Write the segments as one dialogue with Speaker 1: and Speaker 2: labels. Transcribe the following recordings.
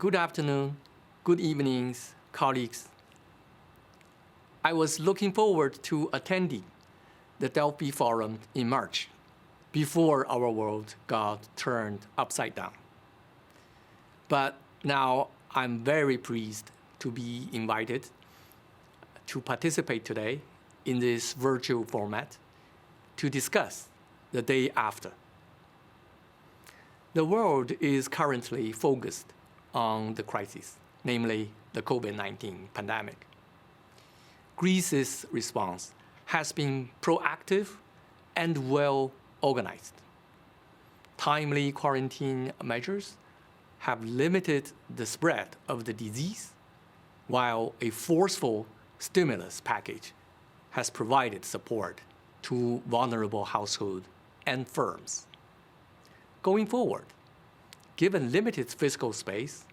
Speaker 1: Good afternoon, good evenings, colleagues. I was looking forward to attending the Delphi Forum in March before our world got turned upside down. But now I'm very pleased to be invited to participate today in this virtual format to discuss the day after. The world is currently focused on the crisis, namely the COVID-19 pandemic. Greece's response has been proactive and well organized. Timely quarantine measures have limited the spread of the disease, while a forceful stimulus package has provided support to vulnerable households and firms. Going forward, given limited fiscal space,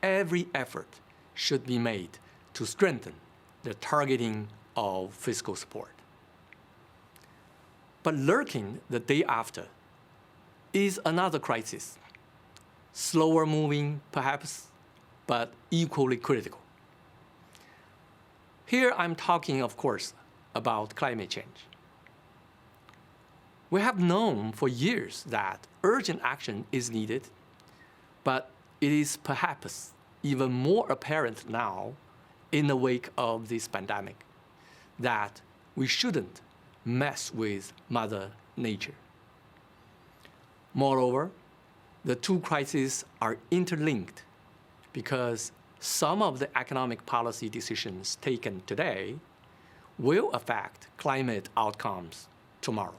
Speaker 1: every effort should be made to strengthen the targeting of fiscal support. But lurking the day after is another crisis, slower moving perhaps, but equally critical. Here I'm talking, of course, about climate change. We have known for years that urgent action is needed, but it is perhaps even more apparent now in the wake of this pandemic that we shouldn't mess with Mother Nature. Moreover, the two crises are interlinked because some of the economic policy decisions taken today will affect climate outcomes tomorrow.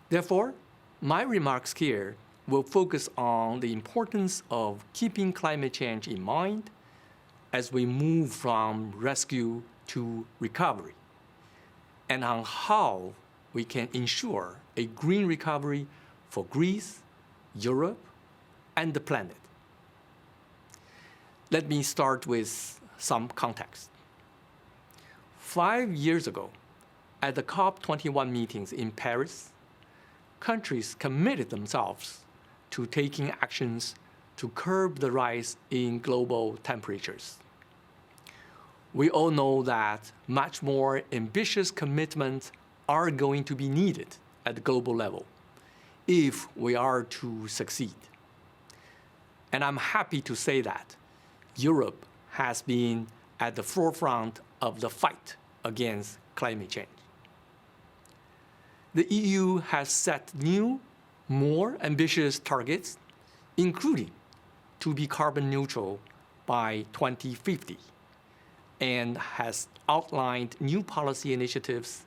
Speaker 1: Therefore, my remarks here will focus on the importance of keeping climate change in mind as we move from rescue to recovery, and on how we can ensure a green recovery for Greece, Europe, and the planet. Let me start with some context. 5 years ago, at the COP21 meetings in Paris, countries committed themselves to taking actions to curb the rise in global temperatures. We all know that much more ambitious commitments are going to be needed at the global level if we are to succeed. And I'm happy to say that Europe has been at the forefront of the fight against climate change. The EU has set new, more ambitious targets, including to be carbon neutral by 2050, and has outlined new policy initiatives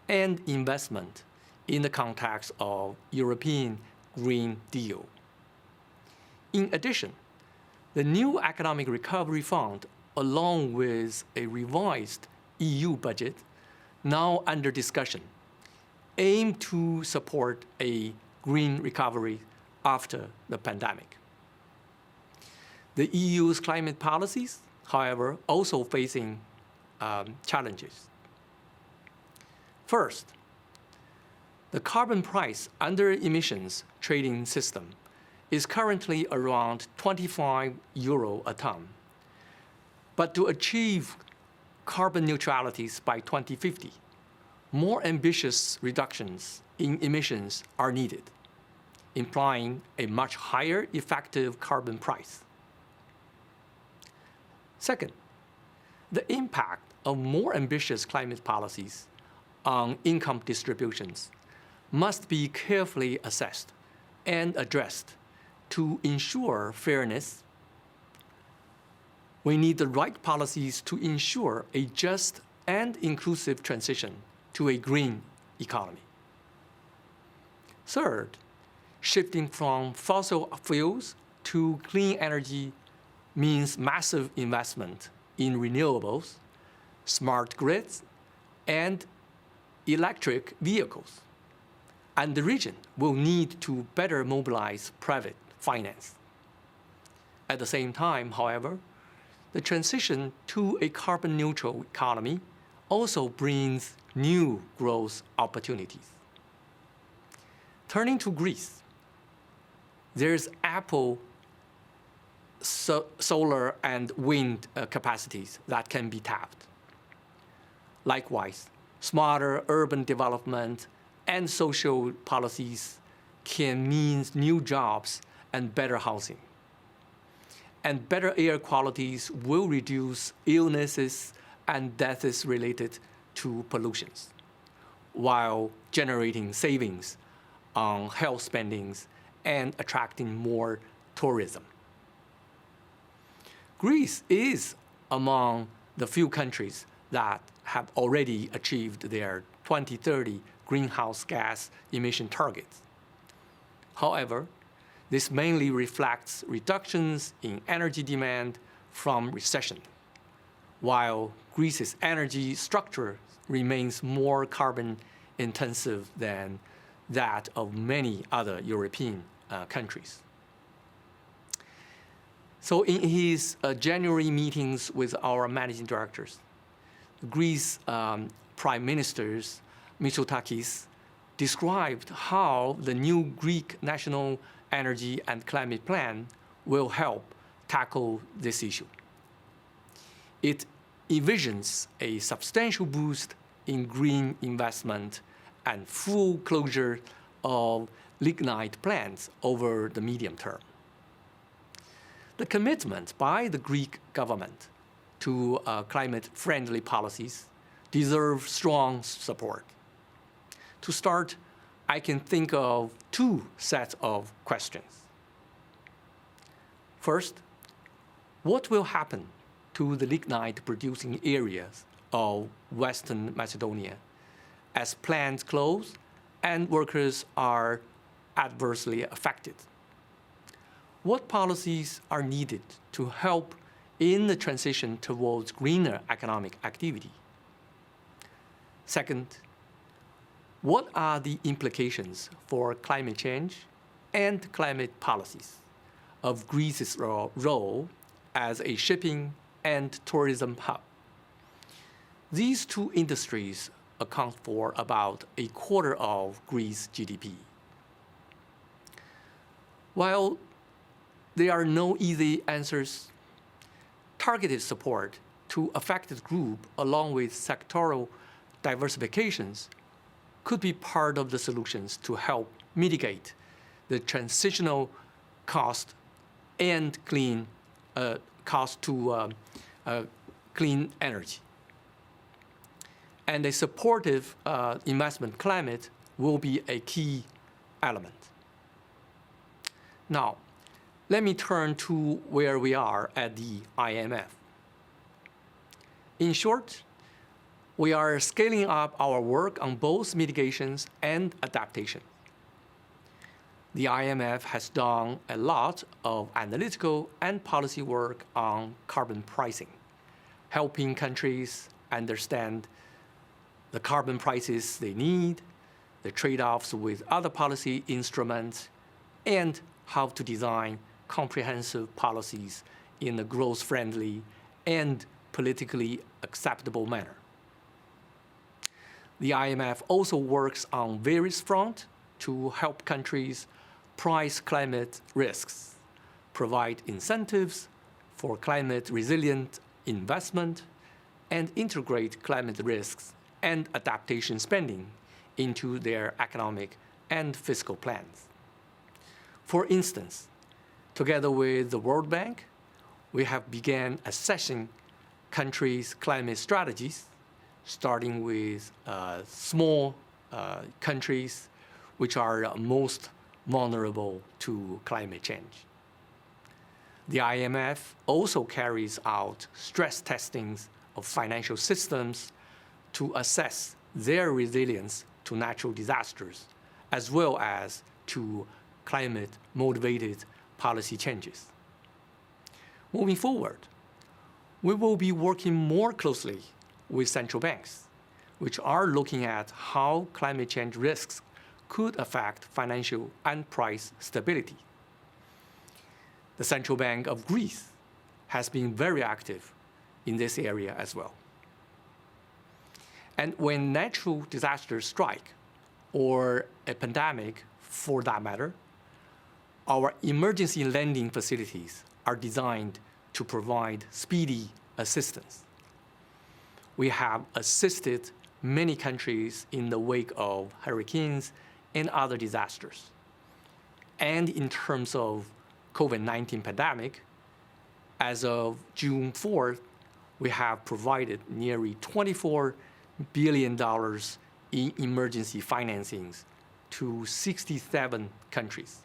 Speaker 1: and investment in the context of European Green Deal. In addition, the new Economic Recovery Fund, along with a revised EU budget, now under discussion, aim to support a green recovery after the pandemic. The EU's climate policies, however, also facing challenges. First, the carbon price under emissions trading system is currently around €25 a ton. But to achieve carbon neutrality by 2050, more ambitious reductions in emissions are needed, implying a much higher effective carbon price. Second, the impact of more ambitious climate policies on income distributions must be carefully assessed and addressed to ensure fairness. We need the right policies to ensure a just and inclusive transition to a green economy. Third, shifting from fossil fuels to clean energy means massive investment in renewables, smart grids, and electric vehicles. And the region will need to better mobilize private finance. At the same time, however, the transition to a carbon-neutral economy also brings new growth opportunities. Turning to Greece, there's ample solar and wind capacities that can be tapped. Likewise, smarter urban development and social policies can mean new jobs and better housing. And better air qualities will reduce illnesses and deaths related to pollutions, while generating savings on health spendings and attracting more tourism. Greece is among the few countries that have already achieved their 2030 greenhouse gas emission targets. However, this mainly reflects reductions in energy demand from recession, while Greece's energy structure remains more carbon intensive than that of many other European countries. So in his January meetings with our managing directors, Greece Prime Minister Mitsotakis described how the new Greek National Energy and Climate Plan will help tackle this issue. It envisions a substantial boost in green investment and full closure of lignite plants over the medium term. The commitment by the Greek government to climate-friendly policies deserves strong support. To start, I can think of two sets of questions. First, what will happen to the lignite-producing areas of Western Macedonia as plants close and workers are adversely affected? What policies are needed to help in the transition towards greener economic activity? Second, what are the implications for climate change and climate policies of Greece's role as a shipping and tourism hub? These two industries account for about a quarter of Greece's GDP. While there are no easy answers, targeted support to affected groups along with sectoral diversifications could be part of the solutions to help mitigate the transitional cost and cost to clean energy. And a supportive investment climate will be a key element. Now, let me turn to where we are at the IMF. In short, we are scaling up our work on both mitigations and adaptation. The IMF has done a lot of analytical and policy work on carbon pricing, helping countries understand the carbon prices they need, the trade-offs with other policy instruments, and how to design comprehensive policies in a growth-friendly and politically acceptable manner. The IMF also works on various fronts to help countries price climate risks, provide incentives for climate-resilient investment, and integrate climate risks and adaptation spending into their economic and fiscal plans. For instance, together with the World Bank, we have begun assessing countries' climate strategies, starting with small countries which are most vulnerable to climate change. The IMF also carries out stress testings of financial systems to assess their resilience to natural disasters, as well as to climate-motivated policy changes. Moving forward, we will be working more closely with central banks, which are looking at how climate change risks could affect financial and price stability. The Central Bank of Greece has been very active in this area as well. And when natural disasters strike, or a pandemic for that matter, our emergency lending facilities are designed to provide speedy assistance. We have assisted many countries in the wake of hurricanes and other disasters. And in terms of COVID-19 pandemic, as of June 4th, we have provided nearly $24 billion in emergency financings to 67 countries,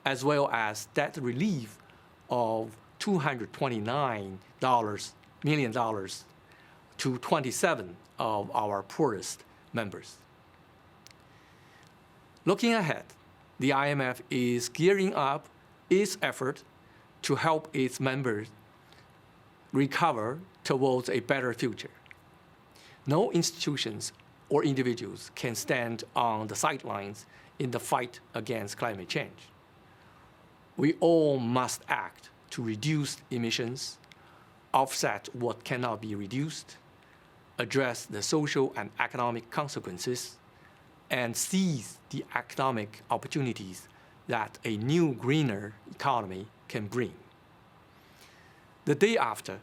Speaker 1: as well as debt relief of $229 million to 27 of our poorest members. Looking ahead, the IMF is gearing up its effort to help its members recover towards a better future. No institutions or individuals can stand on the sidelines in the fight against climate change. We all must act to reduce emissions, offset what cannot be reduced, address the social and economic consequences, and seize the economic opportunities that a new, greener economy can bring. The day after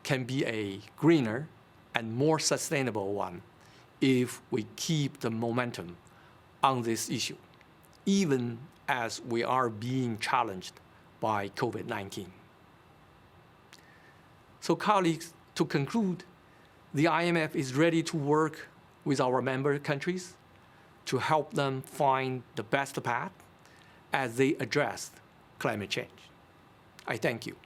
Speaker 1: can be a greener and more sustainable one if we keep the momentum on this issue, even as we are being challenged by COVID-19. So colleagues, to conclude, the IMF is ready to work with our member countries to help them find the best path as they address climate change. I thank you.